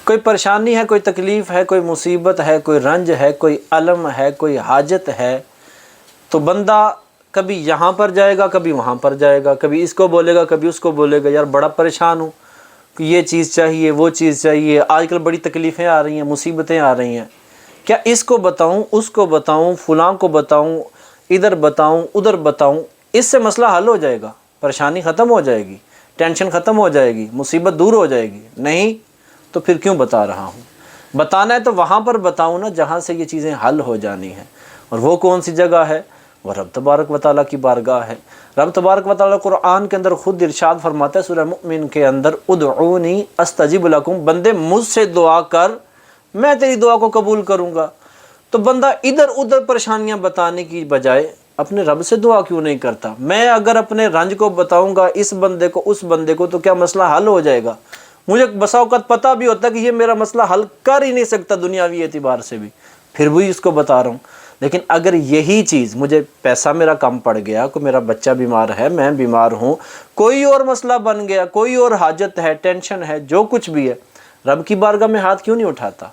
کوئی پریشانی ہے، کوئی تکلیف ہے، کوئی مصیبت ہے، کوئی رنج ہے، کوئی علم ہے، کوئی حاجت ہے، تو بندہ کبھی یہاں پر جائے گا، کبھی وہاں پر جائے گا، کبھی اس کو بولے گا، کبھی اس کو بولے گا، یار بڑا پریشان ہوں کہ یہ چیز چاہیے، وہ چیز چاہیے، آج کل بڑی تکلیفیں آ رہی ہیں، مصیبتیں آ رہی ہیں، کیا اس کو بتاؤں، اس کو بتاؤں، فلاں کو بتاؤں، ادھر بتاؤں، ادھر بتاؤں؟ اس سے مسئلہ حل ہو جائے گا، پریشانی ختم ہو جائے گی، ٹینشن ختم ہو جائے گی، مصیبت دور ہو جائے گی؟ نہیں، تو پھر کیوں بتا رہا ہوں؟ بتانا ہے تو وہاں پر بتاؤں نا جہاں سے یہ چیزیں حل ہو جانی ہیں، اور وہ کون سی جگہ ہے؟ وہ رب تبارک و تعالیٰ کی بارگاہ ہے۔ رب تبارک و تعالیٰ قرآن کے اندر خود ارشاد فرماتا ہے سورہ مؤمن کے اندر، ادعونی استجب لکم، بندے مجھ سے دعا کر، میں تیری دعا کو قبول کروں گا۔ تو بندہ ادھر ادھر پریشانیاں بتانے کی بجائے اپنے رب سے دعا کیوں نہیں کرتا؟ میں اگر اپنے رنج کو بتاؤں گا اس بندے کو، اس بندے کو، تو کیا مسئلہ حل ہو جائے گا؟ مجھے بسا اوقات پتہ بھی ہوتا ہے کہ یہ میرا مسئلہ حل کر ہی نہیں سکتا دنیاوی اعتبار سے بھی، پھر بھی اس کو بتا رہا ہوں۔ لیکن اگر یہی چیز، مجھے پیسہ میرا کم پڑ گیا، کوئی میرا بچہ بیمار ہے، میں بیمار ہوں، کوئی اور مسئلہ بن گیا، کوئی اور حاجت ہے، ٹینشن ہے، جو کچھ بھی ہے، رب کی بارگاہ میں ہاتھ کیوں نہیں اٹھاتا؟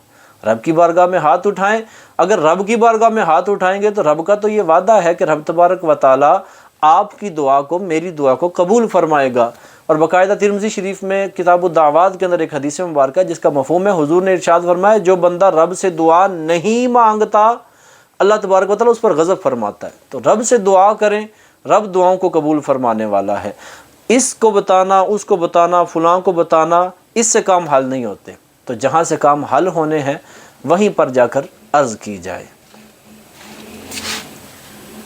رب کی بارگاہ میں ہاتھ اٹھائیں۔ اگر رب کی بارگاہ میں ہاتھ اٹھائیں گے تو رب کا تو یہ وعدہ ہے کہ رب تبارک و تعالیٰ آپ کی دعا کو، میری دعا کو قبول فرمائے گا۔ اور باقاعدہ ترمذی شریف میں کتاب الدعوات کے اندر ایک حدیث مبارکہ ہے جس کا مفہوم ہے، حضور نے ارشاد فرمایا جو بندہ رب سے دعا نہیں مانگتا اللہ تبارک و تعالیٰ اس پر غضب فرماتا ہے۔ تو رب سے دعا کریں، رب دعاؤں کو قبول فرمانے والا ہے۔ اس کو بتانا، اس کو بتانا، فلاں کو بتانا، اس سے کام حل نہیں ہوتے۔ تو جہاں سے کام حل ہونے ہیں وہیں پر جا کر عرض کی جائے۔